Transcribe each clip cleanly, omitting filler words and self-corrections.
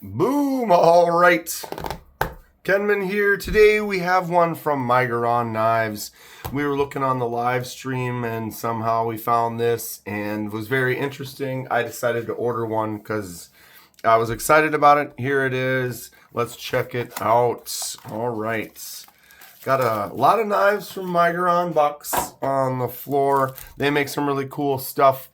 Boom! All right. Kenman here. Today we have one from Miguron Knives. We were looking on the live stream and somehow we found this and it was very interesting. I decided to order one because I was excited about it. Here it is. Let's check it out. All right. Got a lot of knives from Miguron Bucks on the floor. They make some really cool stuff,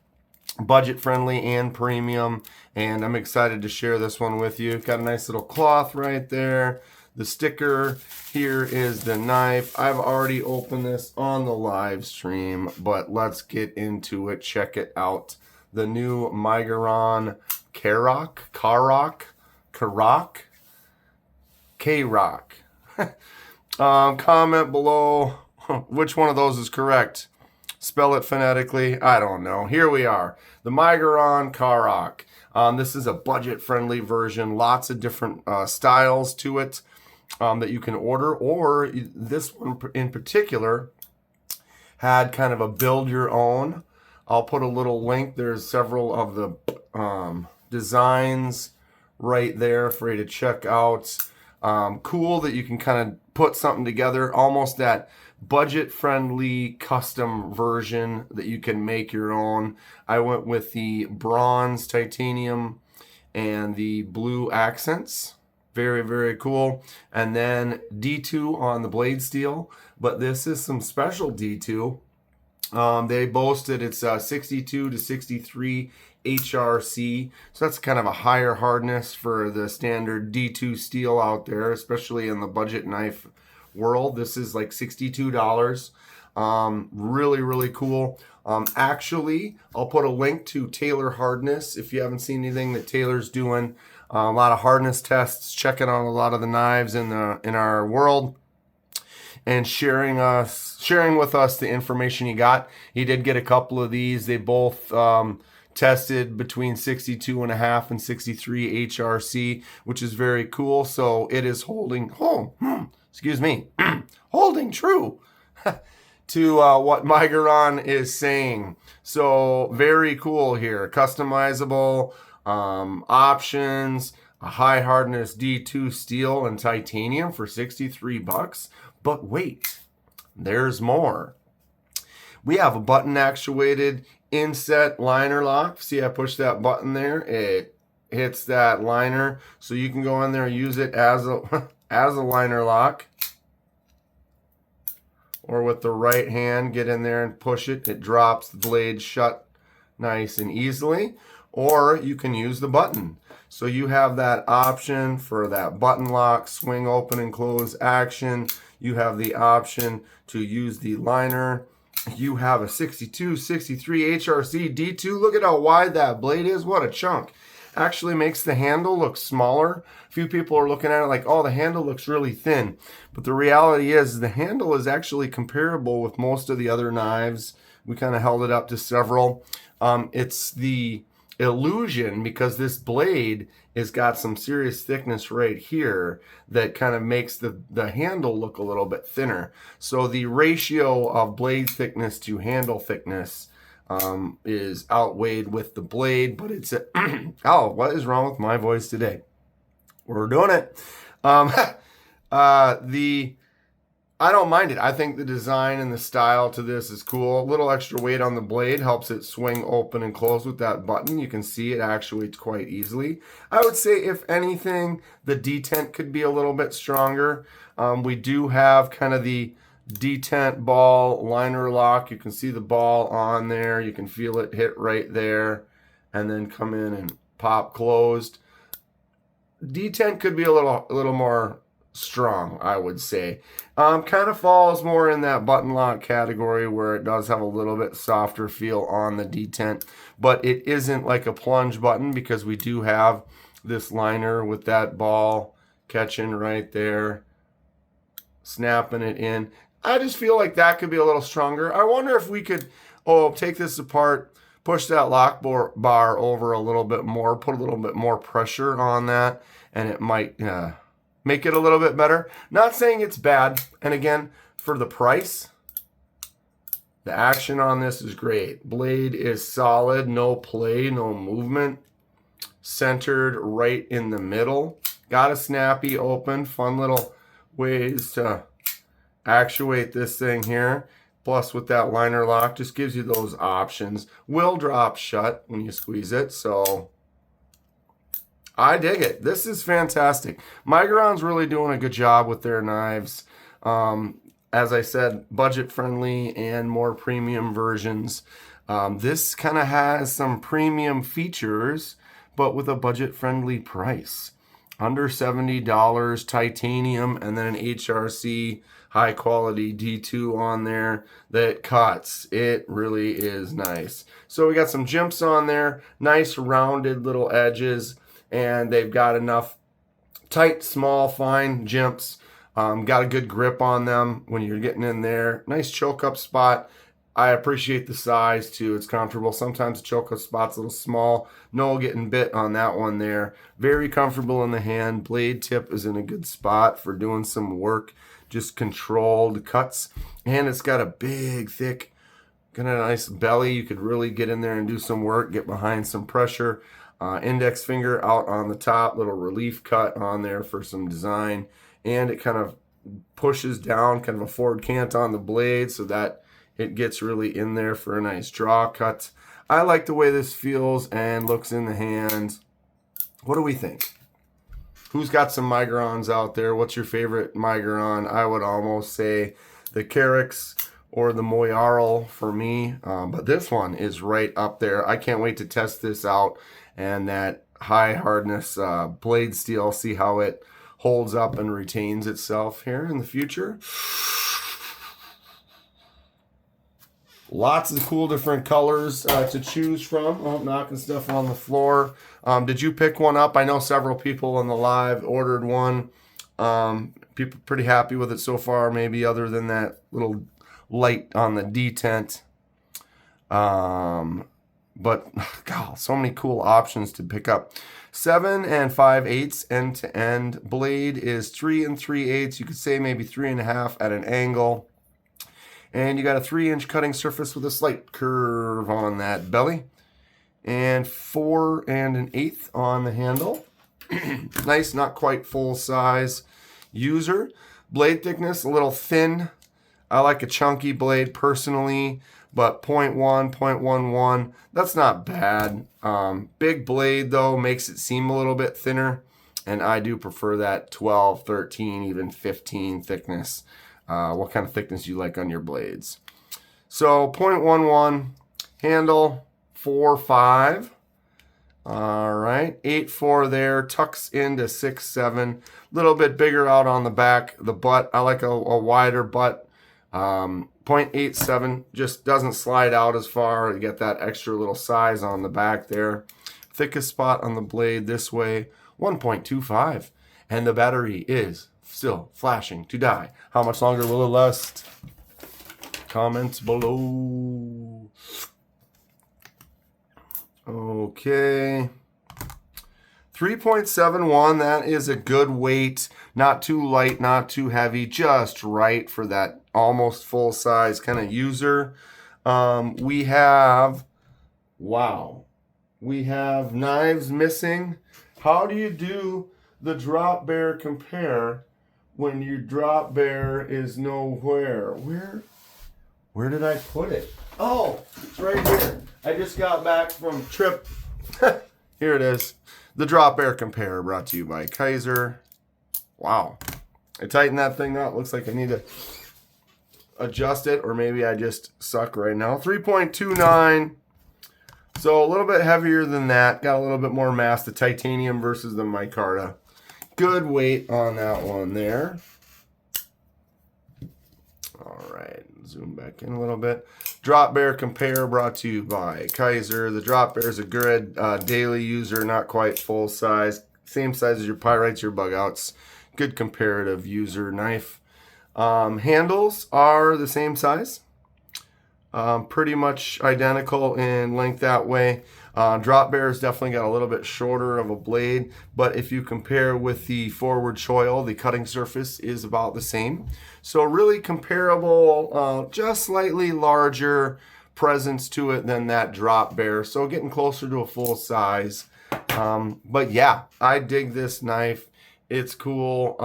budget friendly and premium, and I'm excited to share this one with you. Got a nice little cloth right there, the sticker. Here is the knife. I've already opened this on the live stream, but let's get into it. Check it out. The new Miguron Karok. Comment below which one of those is correct. Spell it phonetically. I don't know. Here we are. The Miguron Karok. This is a budget-friendly version. Lots of different styles to it that you can order. Or this one in particular had kind of a build your own. I'll put a little link. There's several of the designs right there for you to check out. Cool that you can kind of put something together, almost that budget-friendly custom version that you can make your own. I went with the bronze titanium and the blue accents. Very, very cool. And then D2 on the blade steel, but this is some special D2. They boasted it's 62 to 63 HRC, so that's kind of a higher hardness for the standard D2 steel out there, especially in the budget knife world. This is like $62. Really, really cool. Actually, I'll put a link to Taylor Hardness if you haven't seen anything that Taylor's doing. A lot of hardness tests, checking on a lot of the knives in our world, and sharing with us the information he got. He did get a couple of these. They both tested between 62.5 and 63 HRC, which is very cool. So it is holding holding true to what Miguron is saying. So very cool here. Customizable options, a high hardness D2 steel and titanium for $63. But wait, there's more. We have a button actuated inset liner lock. See, I push that button there. It hits that liner. So you can go in there and use it as a, as a liner lock. Or with the right hand, get in there and push it. It drops the blade shut nice and easily. Or you can use the button. So you have that option for that button lock, swing open and close action. You have the option to use the liner. You have a 62, 63 HRC D2. Look at how wide that blade is. What a chunk. Actually makes the handle look smaller. A few people are looking at it like, oh, the handle looks really thin. But the reality is the handle is actually comparable with most of the other knives. We kind of held it up to several. It's the illusion because this blade has got some serious thickness right here that kind of makes the handle look a little bit thinner. So the ratio of blade thickness to handle thickness is outweighed with the blade, but it's a oh, what is wrong with my voice today? We're doing it. I don't mind it. I think the design and the style to this is cool. A little extra weight on the blade helps it swing open and close with that button. You can see it actuates quite easily. I would say, if anything, the detent could be a little bit stronger. We do have kind of the detent ball liner lock. You can see the ball on there. You can feel it hit right there and then come in and pop closed. Detent could be a little more strong, I would say. Kind of falls more in that button lock category where it does have a little bit softer feel on the detent, but it isn't like a plunge button because we do have this liner with that ball catching right there, snapping it in. I just feel like that could be a little stronger. I wonder if we could take this apart, push that lock bar over a little bit more, put a little bit more pressure on that, and it might make it a little bit better. Not saying it's bad. And again, for the price, the action on this is great. Blade is solid, no play, no movement. centered right in the middle. Got a snappy open, fun little ways to actuate this thing here. Plus with that liner lock, just gives you those options. Will drop shut when you squeeze it, so I dig it. This is fantastic. Miguron's really doing a good job with their knives. As I said, budget friendly and more premium versions. This kind of has some premium features, but with a budget friendly price. Under $70, titanium, and then an HRC high quality D2 on there that cuts. It really is nice. So we got some jimps on there, nice rounded little edges, and they've got enough tight, small, fine jimps. Got a good grip on them when you're getting in there. Nice choke up spot. I appreciate the size too. It's comfortable. Sometimes the choke up spot's a little small. No getting bit on that one there. Very comfortable in the hand. Blade tip is in a good spot for doing some work. Just controlled cuts. And it's got a big, thick, got a nice belly. You could really get in there and do some work, get behind some pressure. Index finger out on the top, little relief cut on there for some design. And it kind of pushes down, kind of a forward cant on the blade so that it gets really in there for a nice draw cut. I like the way this feels and looks in the hand. What do we think? Who's got some Migurons out there? What's your favorite Miguron? I would almost say the Karoks or the Moyarl for me. But this one is right up there. I can't wait to test this out. And that high hardness blade steel, see how it holds up and retains itself here in the future. Lots of cool different colors to choose from. Oh, knocking stuff on the floor. Did you pick one up? I know several people in the live ordered one. People pretty happy with it so far, maybe other than that little light on the detent. But, God, so many cool options to pick up. 7 5/8 end-to-end. Blade is 3 3/8. You could say maybe 3.5 at an angle. And you got a 3-inch cutting surface with a slight curve on that belly. And 4 1/8 on the handle. Nice, not quite full size user. Blade thickness, a little thin. I like a chunky blade personally, but 0.1, 0.11, that's not bad. Big blade though makes it seem a little bit thinner, and I do prefer that 12, 13, even 15 thickness. What kind of thickness you like on your blades? So 0.11 handle, 4.5. All right, 8.4 there, tucks into 6.7. Little bit bigger out on the back. The butt, I like a wider butt. 0.87 just doesn't slide out as far. You get that extra little size on the back there. Thickest spot on the blade this way, 1.25. And the battery is still flashing to die. How much longer will it last? Comments below. Okay. 3.71, that is a good weight. Not too light, not too heavy, just right for that almost full size kind of user. We have knives missing. How do you do the drop bear compare when your drop bear is nowhere? Where did I put it? Oh, it's right here. I just got back from trip. Here it is. The drop bear compare brought to you by Kizer. Wow. I tightened that thing up. Looks like I need to adjust it, or maybe I just suck right now. 3.29. So a little bit heavier than that. Got a little bit more mass. The titanium versus the micarta. Good weight on that one there. All right. Zoom back in a little bit. Drop bear compare brought to you by Kizer. The drop bear is a good daily user, not quite full size. Same size as your pyrites, your bug outs. Good comparative user knife. Handles are the same size. Pretty much identical in length that way. Drop bear has definitely got a little bit shorter of a blade, but if you compare with the forward choil, the cutting surface is about the same. So really comparable, just slightly larger presence to it than that drop bear. So getting closer to a full size But yeah, I dig this knife. It's cool.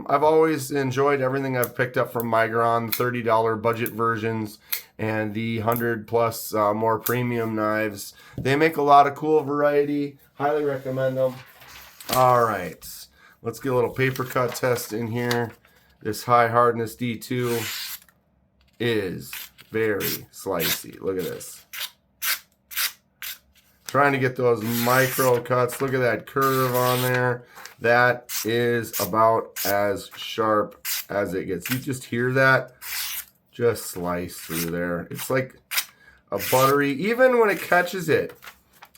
I've always enjoyed everything I've picked up from Miguron, the $30 budget versions and the 100 plus more premium knives. They make a lot of cool variety. Highly recommend them. All right, let's get a little paper cut test in here. This high hardness D2 is very slicey. Look at this. Trying to get those micro cuts. Look at that curve on there. That is about as sharp as it gets. You just hear that just slice through there. It's like a buttery, even when it catches it,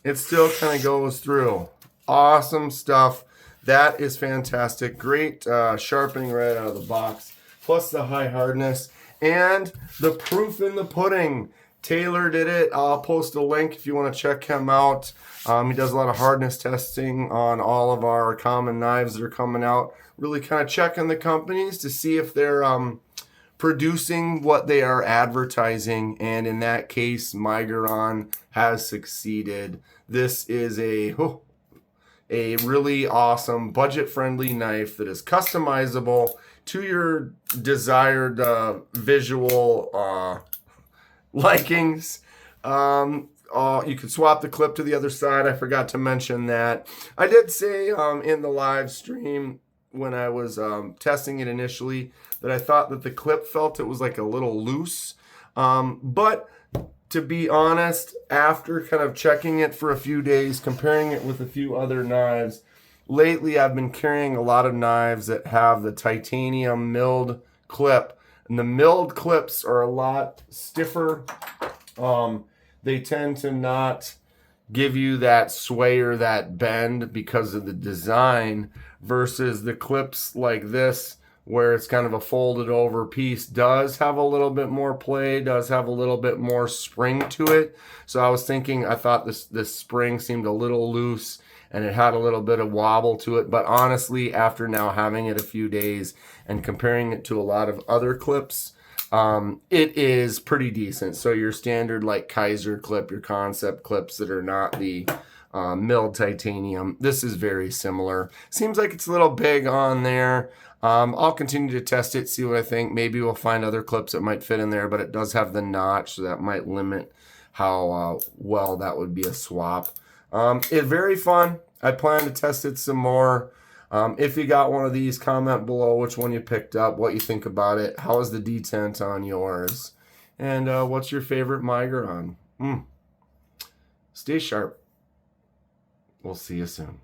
it still kind of goes through. Awesome stuff. That is fantastic. Great sharpening right out of the box. Plus the high hardness and the proof in the pudding. Taylor did it. I'll post a link if you want to check him out. He does a lot of hardness testing on all of our common knives that are coming out. Really kind of checking the companies to see if they're producing what they are advertising. And in that case, Miguron has succeeded. This is a really awesome, budget-friendly knife that is customizable to your desired visual likings. You can swap the clip to the other side. I forgot to mention that. I did say in the live stream when I was testing it initially that I thought that the clip felt it was like a little loose. But to be honest, after kind of checking it for a few days, comparing it with a few other knives, lately I've been carrying a lot of knives that have the titanium milled clip. And the milled clips are a lot stiffer. They tend to not give you that sway or that bend because of the design versus the clips like this where it's kind of a folded over piece does have a little bit more play, does have a little bit more spring to it. So I was thinking, I thought this spring seemed a little loose and it had a little bit of wobble to it. But honestly, after now having it a few days and comparing it to a lot of other clips, it is pretty decent. So your standard like Kizer clip, your Kansept clips that are not the milled titanium, this is very similar. Seems like it's a little big on there. I'll continue to test it, see what I think. Maybe we'll find other clips that might fit in there, but it does have the notch, so that might limit how well that would be a swap. It's very fun. I plan to test it some more. If you got one of these, comment below which one you picked up, what you think about it, how is the detent on yours, and what's your favorite Miguron. Stay sharp. We'll see you soon.